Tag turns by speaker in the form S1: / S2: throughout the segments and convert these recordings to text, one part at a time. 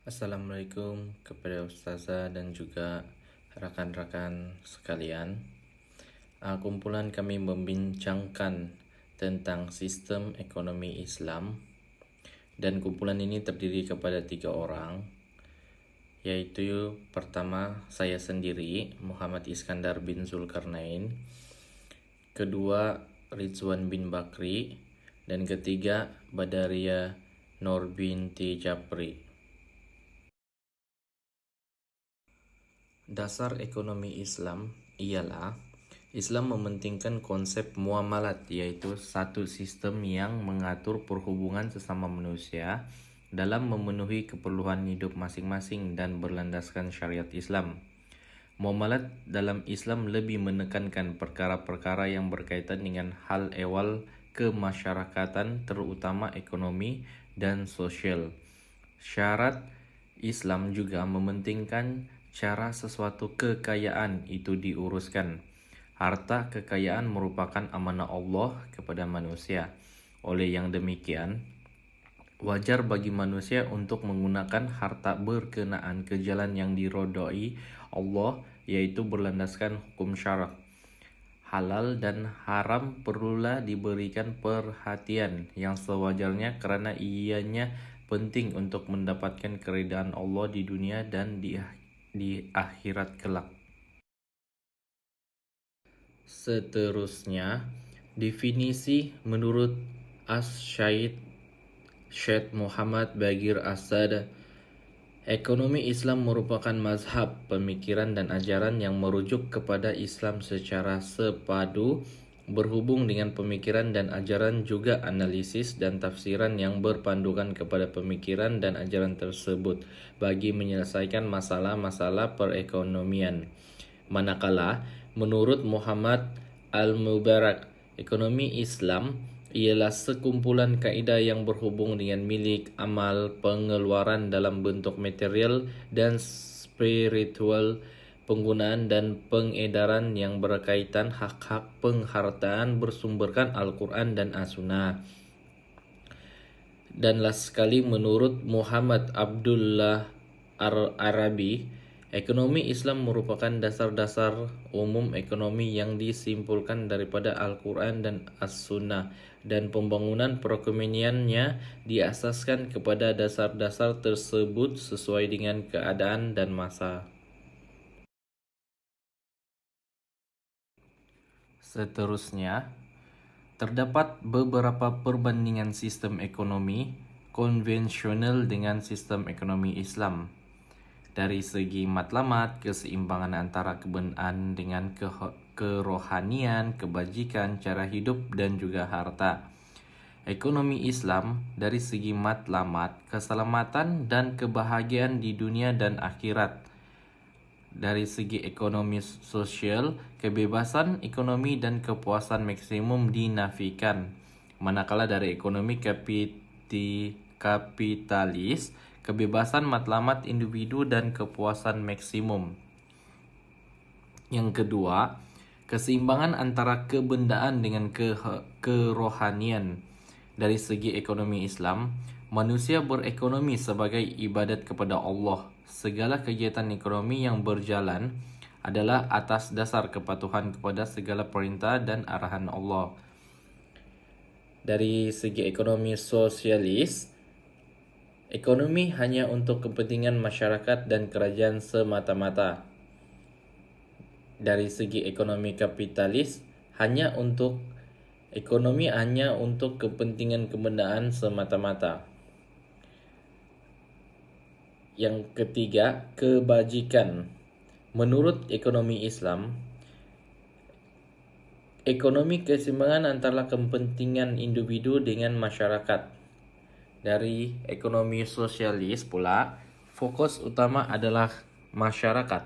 S1: Assalamualaikum kepada Ustazah dan juga rakan-rakan sekalian. Kumpulan kami membincangkan tentang sistem ekonomi Islam, dan kumpulan ini terdiri kepada 3 orang, yaitu pertama saya sendiri, Muhammad Iskandar bin Zulkarnain, kedua Rizwan bin Bakri, dan ketiga Badaria Nur binti Japri. Dasar ekonomi Islam ialah Islam mementingkan konsep muamalat, yaitu satu sistem yang mengatur perhubungan sesama manusia dalam memenuhi keperluan hidup masing-masing dan berlandaskan syariat Islam. Muamalat dalam Islam lebih menekankan perkara-perkara yang berkaitan dengan hal ehwal kemasyarakatan, terutama ekonomi dan sosial. Syarat Islam juga mementingkan cara sesuatu kekayaan itu diuruskan. Harta kekayaan merupakan amanah Allah kepada manusia. Oleh yang demikian, wajar bagi manusia untuk menggunakan harta berkenaan ke jalan yang diridhoi Allah, yaitu berlandaskan hukum syara. Halal dan haram perlulah diberikan perhatian yang sewajarnya kerana ianya penting untuk mendapatkan keridaan Allah di dunia dan di akhirat kelak. Seterusnya, definisi menurut Syed Muhammad Bagir Asad. Ekonomi Islam merupakan mazhab, pemikiran dan ajaran yang merujuk kepada Islam secara sepadu, berhubung dengan pemikiran dan ajaran, juga analisis dan tafsiran yang berpandukan kepada pemikiran dan ajaran tersebut bagi menyelesaikan masalah-masalah perekonomian. Manakala, menurut Muhammad Al-Mubarak, ekonomi Islam ialah sekumpulan kaedah yang berhubung dengan milik, amal, pengeluaran dalam bentuk material dan spiritual, penggunaan dan pengedaran yang berkaitan hak-hak penghartaan bersumberkan Al-Quran dan As-Sunnah. Dan last sekali, menurut Muhammad Abdullah Arabi, ekonomi Islam merupakan dasar-dasar umum ekonomi yang disimpulkan daripada Al-Quran dan As-Sunnah, dan pembangunan perekonomiannya diasaskan kepada dasar-dasar tersebut sesuai dengan keadaan dan masa. Seterusnya, terdapat beberapa perbandingan sistem ekonomi konvensional dengan sistem ekonomi Islam. Dari segi matlamat, keseimbangan antara kebenaran dengan kerohanian, kebajikan, cara hidup dan juga harta. Ekonomi Islam dari segi matlamat, keselamatan dan kebahagiaan di dunia dan akhirat. Dari segi ekonomi sosial, kebebasan ekonomi dan kepuasan maksimum dinafikan. Manakala dari ekonomi kapitalis, kebebasan matlamat individu dan kepuasan maksimum. Yang kedua, keseimbangan antara kebendaan dengan kerohanian. Dari segi ekonomi Islam, manusia berekonomi sebagai ibadat kepada Allah. Segala kegiatan ekonomi yang berjalan adalah atas dasar kepatuhan kepada segala perintah dan arahan Allah. Dari segi ekonomi sosialis, ekonomi hanya untuk kepentingan masyarakat dan kerajaan semata-mata. Dari segi ekonomi kapitalis, ekonomi hanya untuk kepentingan kebendaan semata-mata. Yang ketiga, kebajikan. Menurut ekonomi Islam, ekonomi keseimbangan antara kepentingan individu dengan masyarakat. Dari ekonomi sosialis pula, fokus utama adalah masyarakat.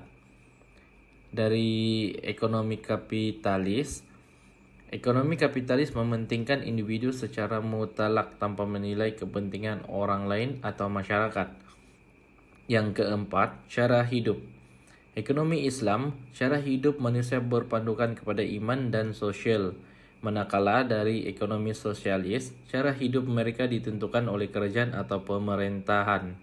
S1: Dari ekonomi kapitalis mementingkan individu secara mutlak tanpa menilai kepentingan orang lain atau masyarakat. Yang keempat, cara hidup. Ekonomi Islam, cara hidup manusia berpandukan kepada iman dan sosial. Manakala dari ekonomi sosialis, cara hidup mereka ditentukan oleh kerajaan atau pemerintahan.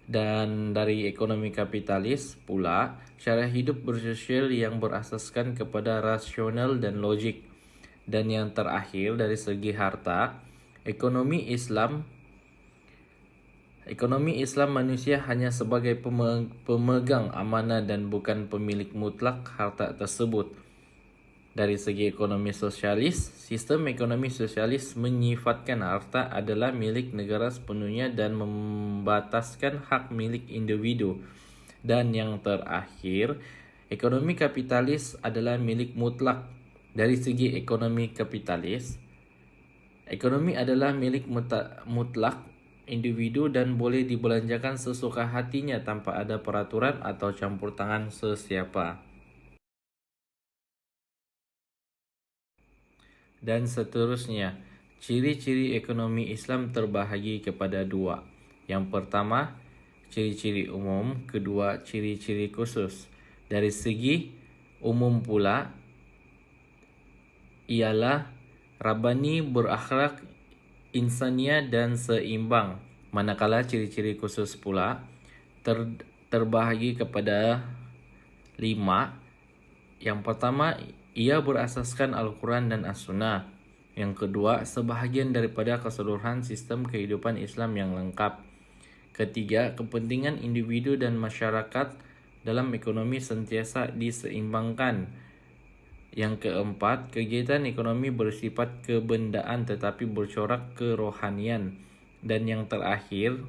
S1: Dan dari ekonomi kapitalis pula, cara hidup bersosial yang berasaskan kepada rasional dan logik. Dan yang terakhir dari segi harta, ekonomi Islam manusia hanya sebagai pemegang amanah dan bukan pemilik mutlak harta tersebut. Dari segi ekonomi sosialis, sistem ekonomi sosialis menyifatkan harta adalah milik negara sepenuhnya dan membataskan hak milik individu. Dan yang terakhir, ekonomi kapitalis adalah milik mutlak. Dari segi ekonomi kapitalis, ekonomi adalah milik mutlak individu dan boleh dibelanjakan sesuka hatinya tanpa ada peraturan atau campur tangan sesiapa. Dan seterusnya, ciri-ciri ekonomi Islam terbahagi kepada dua. Yang pertama, ciri-ciri umum, kedua, ciri-ciri khusus. Dari segi umum pula, ialah Rabbani, berakhlak, insania dan seimbang. Manakala ciri-ciri khusus pula terbahagi kepada 5. Yang pertama, ia berasaskan Al-Quran dan As-Sunnah. Yang kedua, sebahagian daripada keseluruhan sistem kehidupan Islam yang lengkap. Ketiga, kepentingan individu dan masyarakat dalam ekonomi sentiasa diseimbangkan. Yang keempat, kegiatan ekonomi bersifat kebendaan tetapi bercorak kerohanian. Dan yang terakhir,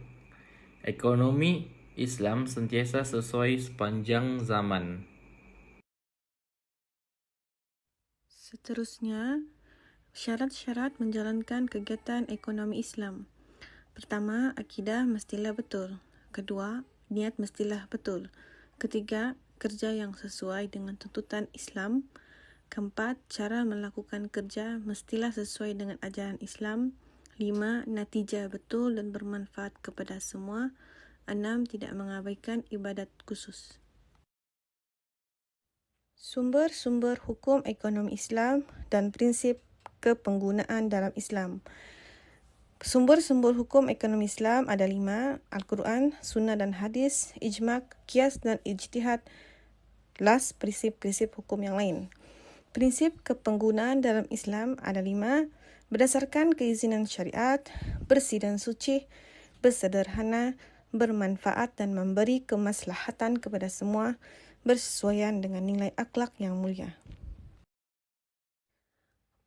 S1: ekonomi Islam sentiasa sesuai sepanjang zaman.
S2: Seterusnya, syarat-syarat menjalankan kegiatan ekonomi Islam. Pertama, akidah mestilah betul. Kedua, niat mestilah betul. Ketiga, kerja yang sesuai dengan tuntutan Islam. Keempat, cara melakukan kerja mestilah sesuai dengan ajaran Islam. 5. Natijah betul dan bermanfaat kepada semua. 6. Tidak mengabaikan ibadat khusus. Sumber-sumber hukum ekonomi Islam dan prinsip kepenggunaan dalam Islam. Sumber-sumber hukum ekonomi Islam ada 5, Al-Quran, Sunnah dan Hadis, Ijma', Qiyas dan Ijtihad, last prinsip-prinsip hukum yang lain. Prinsip kepenggunaan dalam Islam ada 5, berdasarkan keizinan syariat, bersih dan suci, bersederhana, bermanfaat dan memberi kemaslahatan kepada semua, bersesuaian dengan nilai akhlak yang mulia.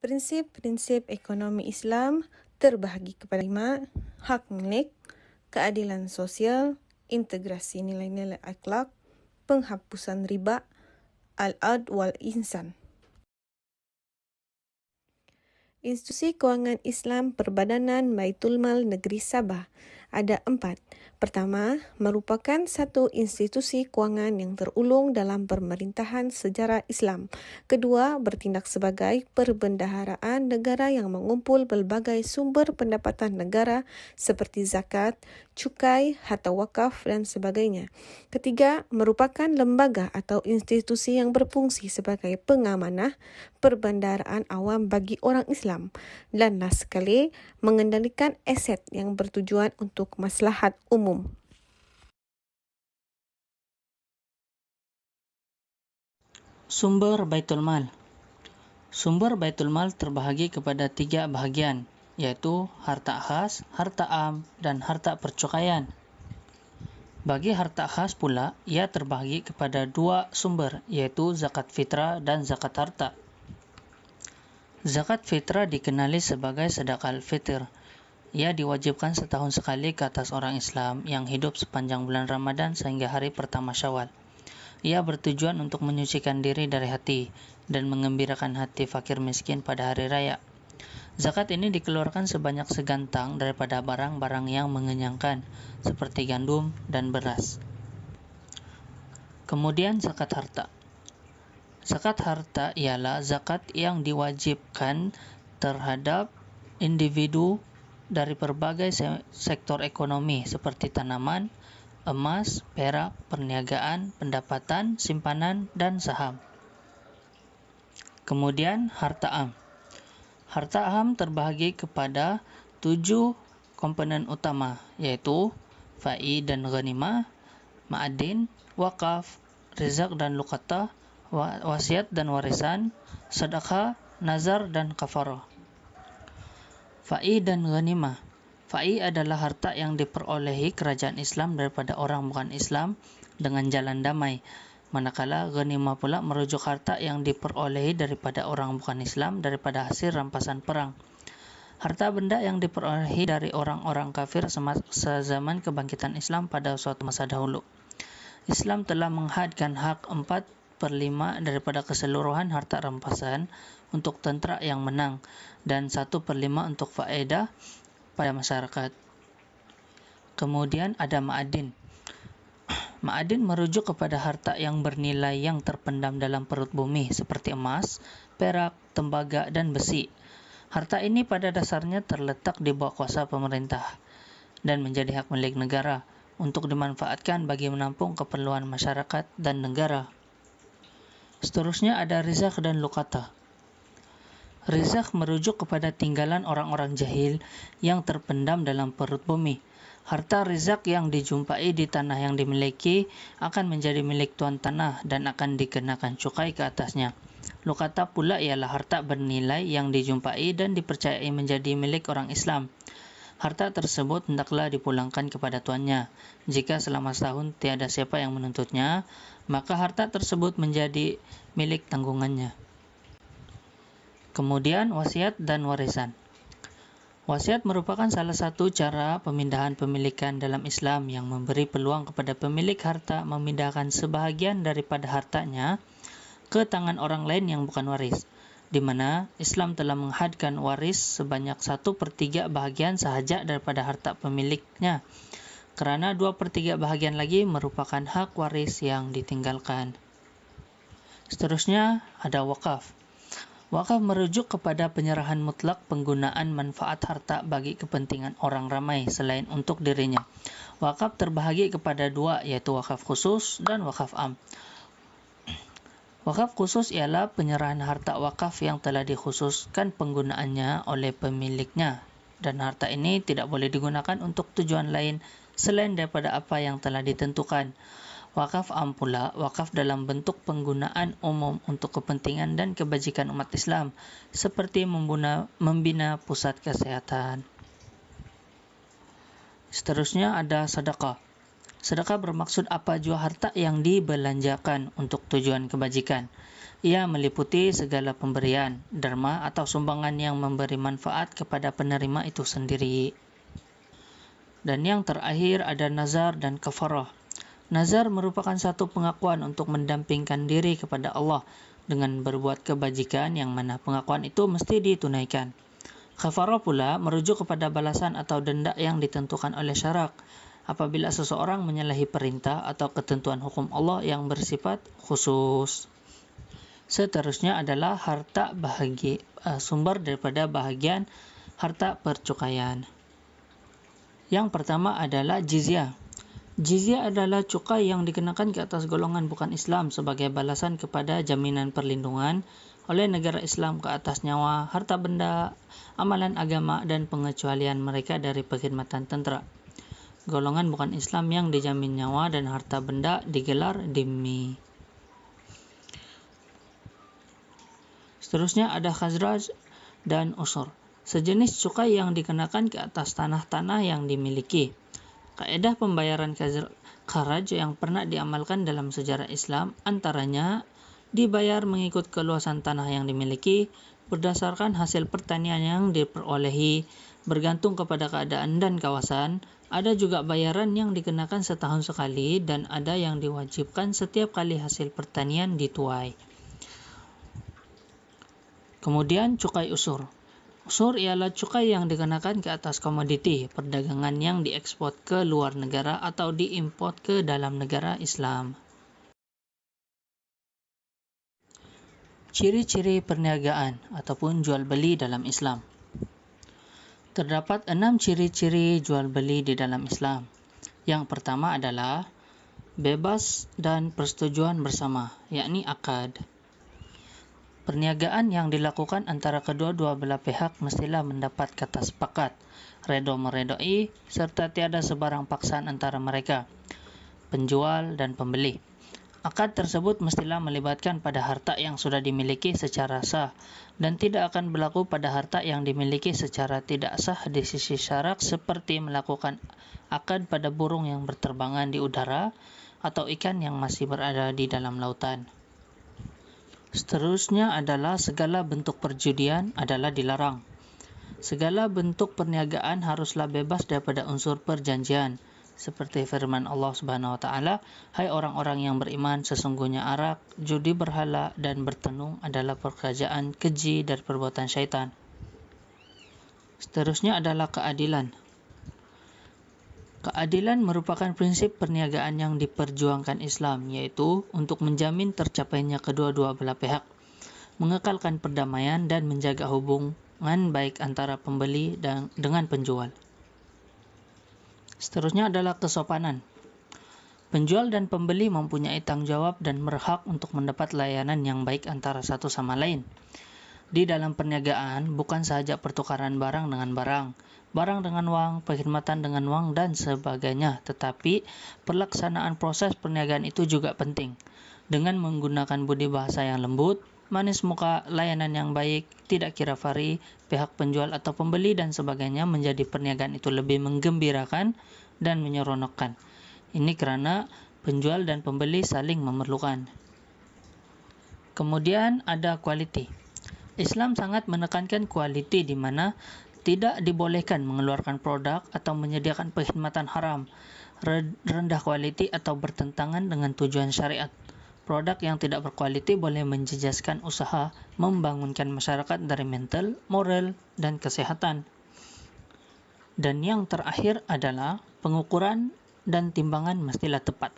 S2: Prinsip-prinsip ekonomi Islam terbahagi kepada 5, hak milik, keadilan sosial, integrasi nilai-nilai akhlak, penghapusan riba, al-adl wal ihsan. Institusi Kewangan Islam Perbadanan Baitul Mal Negeri Sabah ada 4. Pertama, merupakan satu institusi kewangan yang terulung dalam pemerintahan sejarah Islam. Kedua, bertindak sebagai perbendaharaan negara yang mengumpul berbagai sumber pendapatan negara seperti zakat, cukai, harta wakaf dan sebagainya. Ketiga, merupakan lembaga atau institusi yang berfungsi sebagai pengamanah perbendaharaan awam bagi orang Islam. Dan last sekali, mengendalikan aset yang bertujuan untuk maslahat umum.
S3: Sumber Baitul Mal. Sumber Baitul Mal terbahagi kepada 3 bahagian, yaitu harta khas, harta am, dan harta percukaian. Bagi harta khas pula, ia terbahagi kepada 2 sumber, yaitu zakat fitrah dan zakat harta. Zakat fitrah dikenali sebagai sedekah al-fitr. Ia diwajibkan setahun sekali ke atas orang Islam yang hidup sepanjang bulan Ramadan sehingga hari pertama Syawal. Ia bertujuan untuk menyucikan diri dari hati dan mengembirakan hati fakir miskin pada hari raya. Zakat ini dikeluarkan sebanyak segantang daripada barang-barang yang mengenyangkan, seperti gandum dan beras. Kemudian zakat harta. Zakat harta ialah zakat yang diwajibkan terhadap individu dari berbagai sektor ekonomi seperti tanaman, emas, perak, perniagaan, pendapatan, simpanan, dan saham. Kemudian harta am. Harta am terbahagi kepada 7 komponen utama, yaitu fa'i dan ghanimah, ma'adin, wakaf, rizaq dan luqatah, wasiat dan warisan, sedekah, nazar dan kafarah. Fa'i dan ghanimah. Fa'i adalah harta yang diperolehi kerajaan Islam daripada orang bukan Islam dengan jalan damai. Manakala ghanimah pula merujuk harta yang diperolehi daripada orang bukan Islam daripada hasil rampasan perang. Harta benda yang diperolehi dari orang-orang kafir sezaman kebangkitan Islam pada suatu masa dahulu. Islam telah menghadkan hak 4/5 daripada keseluruhan harta rampasan untuk tentera yang menang dan 1/5 untuk faedah pada masyarakat. Kemudian ada ma'adin. Ma'adin merujuk kepada harta yang bernilai yang terpendam dalam perut bumi seperti emas, perak, tembaga, dan besi. Harta ini pada dasarnya terletak di bawah kuasa pemerintah dan menjadi hak milik negara untuk dimanfaatkan bagi menampung keperluan masyarakat dan negara. Seterusnya ada rizaq dan luqatah. Rizaq merujuk kepada tinggalan orang-orang jahil yang terpendam dalam perut bumi. Harta rizaq yang dijumpai di tanah yang dimiliki akan menjadi milik tuan tanah dan akan dikenakan cukai ke atasnya. Luqatah pula ialah harta bernilai yang dijumpai dan dipercayai menjadi milik orang Islam. Harta tersebut hendaklah dipulangkan kepada tuannya. Jika selama setahun tiada siapa yang menuntutnya, maka harta tersebut menjadi milik tanggungannya. Kemudian wasiat dan warisan. Wasiat merupakan salah satu cara pemindahan pemilikan dalam Islam yang memberi peluang kepada pemilik harta memindahkan sebahagian daripada hartanya ke tangan orang lain yang bukan waris, di mana Islam telah menghadkan waris sebanyak 1/3 bahagian sahaja daripada harta pemiliknya, kerana 2/3 bahagian lagi merupakan hak waris yang ditinggalkan. Seterusnya ada wakaf. Wakaf merujuk kepada penyerahan mutlak penggunaan manfaat harta bagi kepentingan orang ramai selain untuk dirinya. Wakaf terbahagi kepada dua, yaitu wakaf khusus dan wakaf am. Wakaf khusus ialah penyerahan harta wakaf yang telah dikhususkan penggunaannya oleh pemiliknya dan harta ini tidak boleh digunakan untuk tujuan lain selain daripada apa yang telah ditentukan. Wakaf am pula wakaf dalam bentuk penggunaan umum untuk kepentingan dan kebajikan umat Islam seperti membina pusat kesehatan. Seterusnya ada sedekah. Sedekah bermaksud apa jua harta yang dibelanjakan untuk tujuan kebajikan. Ia meliputi segala pemberian, derma atau sumbangan yang memberi manfaat kepada penerima itu sendiri. Dan yang terakhir ada nazar dan kafarah. Nazar merupakan satu pengakuan untuk mendampingkan diri kepada Allah dengan berbuat kebajikan yang mana pengakuan itu mesti ditunaikan. Kafarah pula merujuk kepada balasan atau denda yang ditentukan oleh syarak apabila seseorang menyalahi perintah atau ketentuan hukum Allah yang bersifat khusus. Seterusnya adalah harta sumber daripada bahagian harta percukaian. Yang pertama adalah jizyah. Jizyah adalah cukai yang dikenakan ke atas golongan bukan Islam sebagai balasan kepada jaminan perlindungan oleh negara Islam ke atas nyawa, harta benda, amalan agama dan pengecualian mereka dari perkhidmatan tentera. Golongan bukan Islam yang dijamin nyawa dan harta benda digelar dhimmi. Seterusnya ada khazraj dan usur. Sejenis cukai yang dikenakan ke atas tanah-tanah yang dimiliki. Kaedah pembayaran kharaj yang pernah diamalkan dalam sejarah Islam antaranya dibayar mengikut keluasan tanah yang dimiliki berdasarkan hasil pertanian yang diperolehi bergantung kepada keadaan dan kawasan. Ada juga bayaran yang dikenakan setahun sekali dan ada yang diwajibkan setiap kali hasil pertanian dituai. Kemudian cukai usur. Usur ialah cukai yang dikenakan ke atas komoditi perdagangan yang diekspor ke luar negara atau diimport ke dalam negara Islam. Ciri-ciri perniagaan ataupun jual beli dalam Islam. Terdapat 6 ciri-ciri jual beli di dalam Islam. Yang pertama adalah bebas dan persetujuan bersama, yakni akad. Perniagaan yang dilakukan antara kedua-dua belah pihak mestilah mendapat kata sepakat, redo meredoi, serta tiada sebarang paksaan antara mereka, penjual dan pembeli. Akad tersebut mestilah melibatkan pada harta yang sudah dimiliki secara sah dan tidak akan berlaku pada harta yang dimiliki secara tidak sah di sisi syarak, seperti melakukan akad pada burung yang berterbangan di udara atau ikan yang masih berada di dalam lautan. Seterusnya adalah segala bentuk perjudian adalah dilarang. Segala bentuk perniagaan haruslah bebas daripada unsur perjanjian. Seperti firman Allah Subhanahu wa taala, "Hai orang-orang yang beriman, sesungguhnya arak, judi berhala dan bertenung adalah pekerjaan keji dari perbuatan syaitan." Seterusnya adalah keadilan. Keadilan merupakan prinsip perniagaan yang diperjuangkan Islam, yaitu untuk menjamin tercapainya kedua-dua belah pihak, mengekalkan perdamaian dan menjaga hubungan baik antara pembeli dengan penjual. Seterusnya adalah kesopanan. Penjual dan pembeli mempunyai tanggung jawab dan berhak untuk mendapat layanan yang baik antara satu sama lain. Di dalam perniagaan, bukan sahaja pertukaran barang dengan barang dengan wang, perkhidmatan dengan wang, dan sebagainya, tetapi pelaksanaan proses perniagaan itu juga penting. Dengan menggunakan budi bahasa yang lembut, manis muka, layanan yang baik, tidak kira fari, pihak penjual atau pembeli dan sebagainya, menjadi perniagaan itu lebih menggembirakan dan menyeronokkan. Ini karena penjual dan pembeli saling memerlukan. Kemudian ada quality. Islam sangat menekankan quality, di mana tidak dibolehkan mengeluarkan produk atau menyediakan perkhidmatan haram, rendah quality atau bertentangan dengan tujuan syariat. Produk yang tidak berkualiti boleh menjejaskan usaha membangunkan masyarakat dari mental, moral, dan kesehatan. Dan yang terakhir adalah pengukuran dan timbangan mestilah tepat.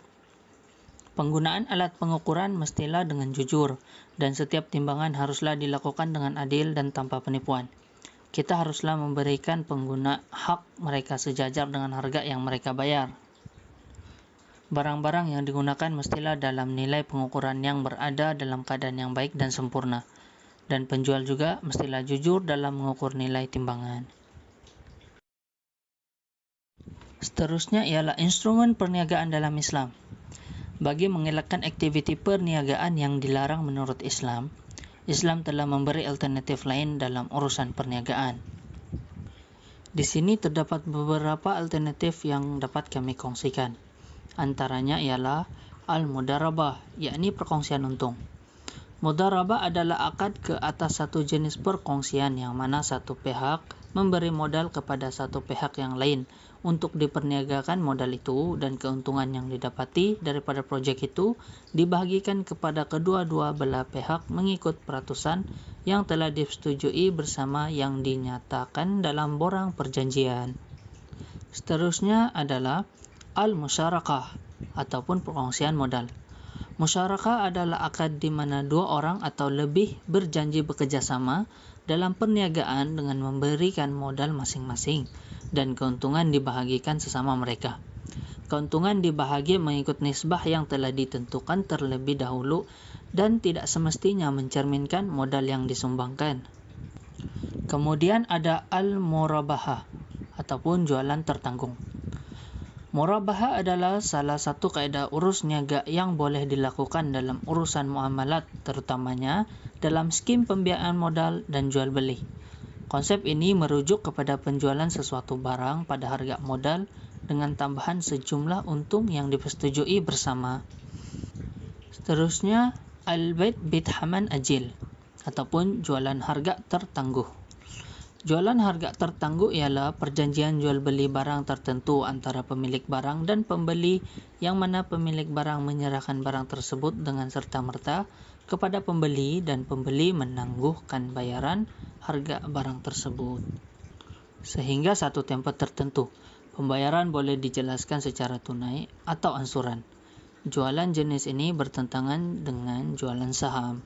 S3: Penggunaan alat pengukuran mestilah dengan jujur, dan setiap timbangan haruslah dilakukan dengan adil dan tanpa penipuan. Kita haruslah memberikan pengguna hak mereka sejajar dengan harga yang mereka bayar. Barang-barang yang digunakan mestilah dalam nilai pengukuran yang berada dalam keadaan yang baik dan sempurna. Dan penjual juga mestilah jujur dalam mengukur nilai timbangan. Seterusnya ialah instrumen perniagaan dalam Islam. Bagi mengelakkan aktiviti perniagaan yang dilarang menurut Islam, Islam telah memberi alternatif lain dalam urusan perniagaan. Di sini terdapat beberapa alternatif yang dapat kami kongsikan. Antaranya ialah al-mudarabah, yakni perkongsian untung. Mudarabah adalah akad ke atas satu jenis perkongsian yang mana satu pihak memberi modal kepada satu pihak yang lain untuk diperniagakan modal itu, dan keuntungan yang didapati daripada proyek itu dibahagikan kepada kedua-dua belah pihak mengikut peratusan yang telah disetujui bersama yang dinyatakan dalam borang perjanjian. Seterusnya adalah al-musyarakah ataupun perkongsian modal. Musyarakah adalah akad di mana dua orang atau lebih berjanji bekerjasama dalam perniagaan dengan memberikan modal masing-masing dan keuntungan dibahagikan sesama mereka. Keuntungan dibahagi mengikut nisbah yang telah ditentukan terlebih dahulu dan tidak semestinya mencerminkan modal yang disumbangkan. Kemudian ada al-murabahah ataupun jualan tertanggung. Murabahah adalah salah satu kaedah urus niaga yang boleh dilakukan dalam urusan muamalat, terutamanya dalam skim pembiayaan modal dan jual beli. Konsep ini merujuk kepada penjualan sesuatu barang pada harga modal dengan tambahan sejumlah untung yang dipersetujui bersama. Seterusnya, al-bait bithaman ajil ataupun jualan harga tertangguh. Jualan harga tertangguh ialah perjanjian jual beli barang tertentu antara pemilik barang dan pembeli, yang mana pemilik barang menyerahkan barang tersebut dengan serta-merta kepada pembeli dan pembeli menangguhkan bayaran harga barang tersebut sehingga satu tempo tertentu. Pembayaran boleh dijelaskan secara tunai atau ansuran. Jualan jenis ini bertentangan dengan jualan saham.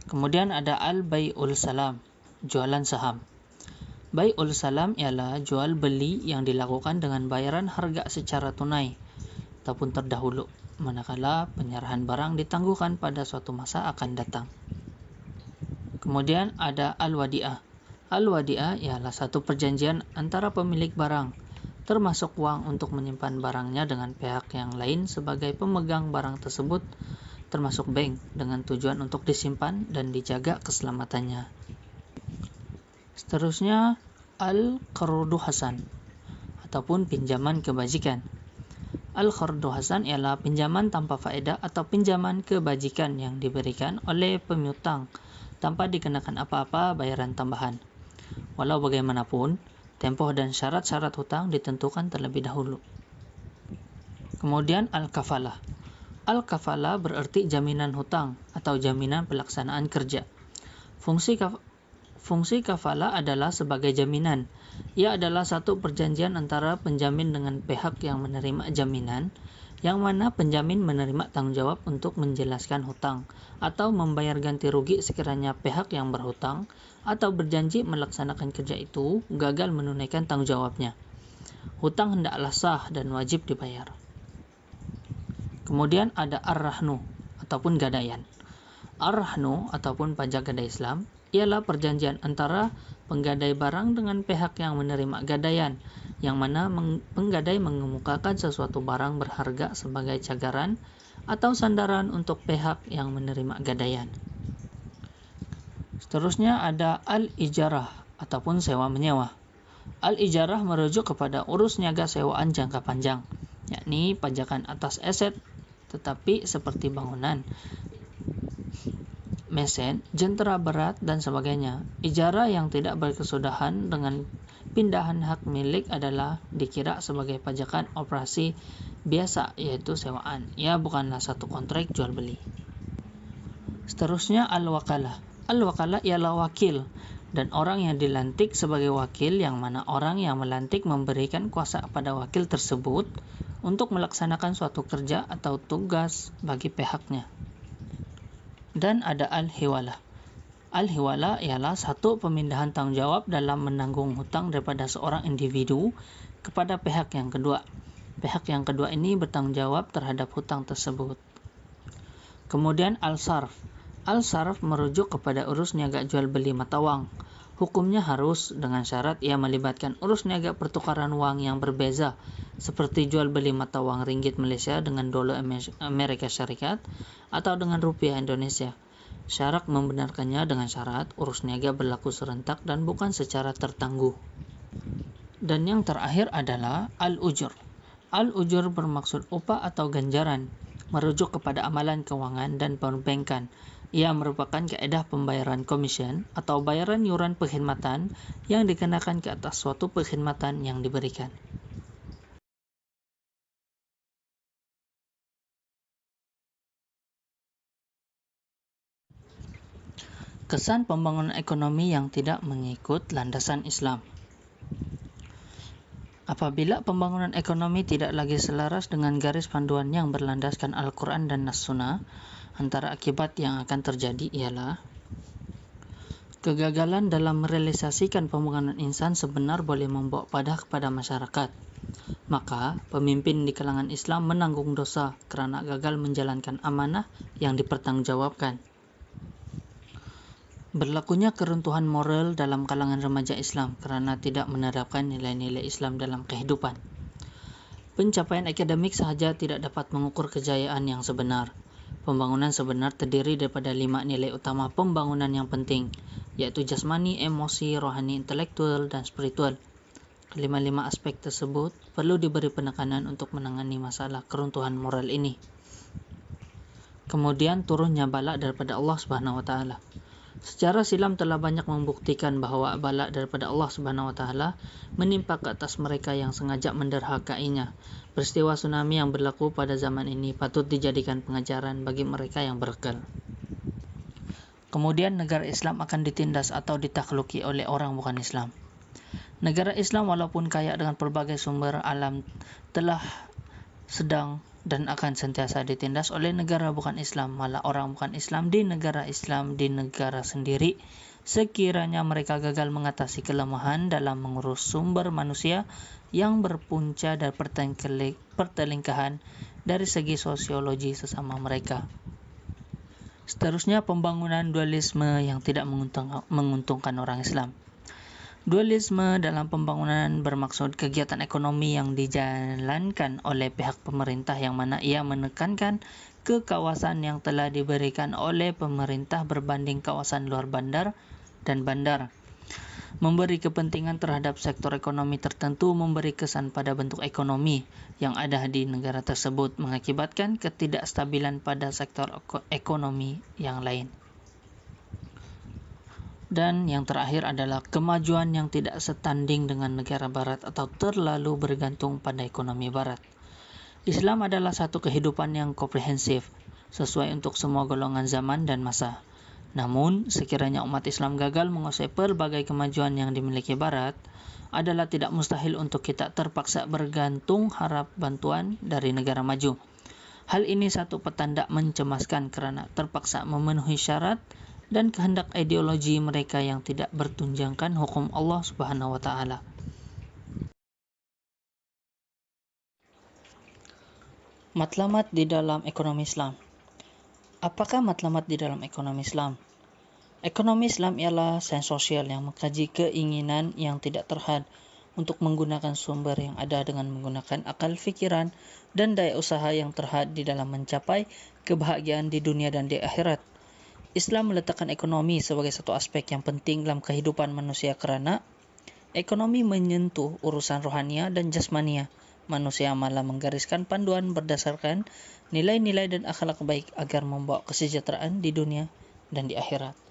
S3: Kemudian ada al-bai'ul salam, jualan saham. Bai'ul salam ialah jual beli yang dilakukan dengan bayaran harga secara tunai ataupun terdahulu, manakala penyerahan barang ditangguhkan pada suatu masa akan datang. Kemudian ada al-wadi'ah. Al-wadi'ah ialah satu perjanjian antara pemilik barang, termasuk uang, untuk menyimpan barangnya dengan pihak yang lain sebagai pemegang barang tersebut, termasuk bank, dengan tujuan untuk disimpan dan dijaga keselamatannya. Seterusnya, al-qardu hasan ataupun pinjaman kebajikan. Al-qardu hasan ialah pinjaman tanpa faedah atau pinjaman kebajikan yang diberikan oleh piutang tanpa dikenakan apa-apa bayaran tambahan. Walau bagaimanapun, tempoh dan syarat-syarat hutang ditentukan terlebih dahulu. Kemudian al-kafalah. Al-kafalah berarti jaminan hutang atau jaminan pelaksanaan kerja. Fungsi kafalah adalah sebagai jaminan. Ia adalah satu perjanjian antara penjamin dengan pihak yang menerima jaminan, yang mana penjamin menerima tanggung jawab untuk menjelaskan hutang atau membayar ganti rugi sekiranya pihak yang berhutang atau berjanji melaksanakan kerja itu gagal menunaikan tanggung jawabnya. Hutang hendaklah sah dan wajib dibayar. Kemudian ada ar-rahnu ataupun gadaian. Ar-rahnu ataupun pajak gadai Islam ialah perjanjian antara penggadai barang dengan pihak yang menerima gadaian, yang mana penggadai mengemukakan sesuatu barang berharga sebagai cagaran atau sandaran untuk pihak yang menerima gadaian. Seterusnya ada al-ijarah ataupun sewa menyewa. Al-ijarah merujuk kepada urus niaga sewaan jangka panjang, yakni pajakan atas aset tetapi seperti bangunan, mesin, jentera berat, dan sebagainya. Ijarah yang tidak berkesudahan dengan pindahan hak milik adalah dikira sebagai pajakan operasi biasa, yaitu sewaan. Ia bukanlah satu kontrak jual beli. Seterusnya al-wakalah. Al-wakalah ialah wakil dan orang yang dilantik sebagai wakil, yang mana orang yang melantik memberikan kuasa pada wakil tersebut untuk melaksanakan suatu kerja atau tugas bagi pihaknya. Dan ada al-hiwalah. Al-hiwalah ialah satu pemindahan tanggung jawab dalam menanggung hutang daripada seorang individu kepada pihak yang kedua. Pihak yang kedua ini bertanggung jawab terhadap hutang tersebut. Kemudian al-sarf. Al-sarf merujuk kepada urus niaga jual beli mata wang. Hukumnya harus dengan syarat ia melibatkan urus niaga pertukaran wang yang berbeza, seperti jual beli mata wang ringgit Malaysia dengan dolar Amerika Syarikat atau dengan rupiah Indonesia. Syarat membenarkannya dengan syarat urus niaga berlaku serentak dan bukan secara tertangguh. Dan yang terakhir adalah al-ujur. Al-ujur bermaksud upah atau ganjaran, merujuk kepada amalan keuangan dan perbankan. Ia merupakan kaedah pembayaran komisen atau bayaran yuran perkhidmatan yang dikenakan ke atas suatu perkhidmatan yang diberikan. Kesan pembangunan ekonomi yang tidak mengikut landasan Islam. Apabila pembangunan ekonomi tidak lagi selaras dengan garis panduan yang berlandaskan Al-Quran dan Nas-Sunnah, antara akibat yang akan terjadi ialah kegagalan dalam merealisasikan pembangunan insan sebenar boleh membawa padah kepada masyarakat. Maka, pemimpin di kalangan Islam menanggung dosa kerana gagal menjalankan amanah yang dipertanggungjawabkan. Berlakunya keruntuhan moral dalam kalangan remaja Islam kerana tidak menerapkan nilai-nilai Islam dalam kehidupan. Pencapaian akademik sahaja tidak dapat mengukur kejayaan yang sebenar. Pembangunan sebenar terdiri daripada 5 nilai utama pembangunan yang penting, iaitu jasmani, emosi, rohani, intelektual, dan spiritual. Kelima-lima aspek tersebut perlu diberi penekanan untuk menangani masalah keruntuhan moral ini. Kemudian turunnya bala daripada Allah Subhanahu Wa Taala. Secara silam telah banyak membuktikan bahawa bala daripada Allah Subhanahu Wa Taala menimpa ke atas mereka yang sengaja menderhakainya. Peristiwa tsunami yang berlaku pada zaman ini patut dijadikan pengajaran bagi mereka yang berakal. Kemudian negara Islam akan ditindas atau ditakluki oleh orang bukan Islam. Negara Islam walaupun kaya dengan pelbagai sumber alam telah sedang dan akan sentiasa ditindas oleh negara bukan Islam, malah orang bukan Islam di negara sendiri, sekiranya mereka gagal mengatasi kelemahan dalam mengurus sumber manusia yang berpunca dari pertelingkahan dari segi sosiologi sesama mereka. Seterusnya, pembangunan dualisme yang tidak menguntungkan orang Islam. Dualisme dalam pembangunan bermaksud kegiatan ekonomi yang dijalankan oleh pihak pemerintah yang mana ia menekankan ke kawasan yang telah diberikan oleh pemerintah berbanding kawasan luar bandar dan bandar. Memberi kepentingan terhadap sektor ekonomi tertentu memberi kesan pada bentuk ekonomi yang ada di negara tersebut, mengakibatkan ketidakstabilan pada sektor ekonomi yang lain. Dan yang terakhir adalah kemajuan yang tidak setanding dengan negara barat atau terlalu bergantung pada ekonomi barat. Islam adalah satu kehidupan yang komprehensif, sesuai untuk semua golongan zaman dan masa. Namun, sekiranya umat Islam gagal menguasai pelbagai kemajuan yang dimiliki barat, adalah tidak mustahil untuk kita terpaksa bergantung harap bantuan dari negara maju. Hal ini satu petanda mencemaskan karena terpaksa memenuhi syarat dan kehendak ideologi mereka yang tidak bertunjangkan hukum Allah Subhanahu wa taala. Matlamat di dalam ekonomi Islam. Apakah matlamat di dalam ekonomi Islam? Ekonomi Islam ialah sains sosial yang mengkaji keinginan yang tidak terhad untuk menggunakan sumber yang ada dengan menggunakan akal fikiran dan daya usaha yang terhad di dalam mencapai kebahagiaan di dunia dan di akhirat. Islam meletakkan ekonomi sebagai satu aspek yang penting dalam kehidupan manusia karena ekonomi menyentuh urusan rohania dan jasmania. Manusia malah menggariskan panduan berdasarkan nilai-nilai dan akhlak baik agar membawa kesejahteraan di dunia dan di akhirat.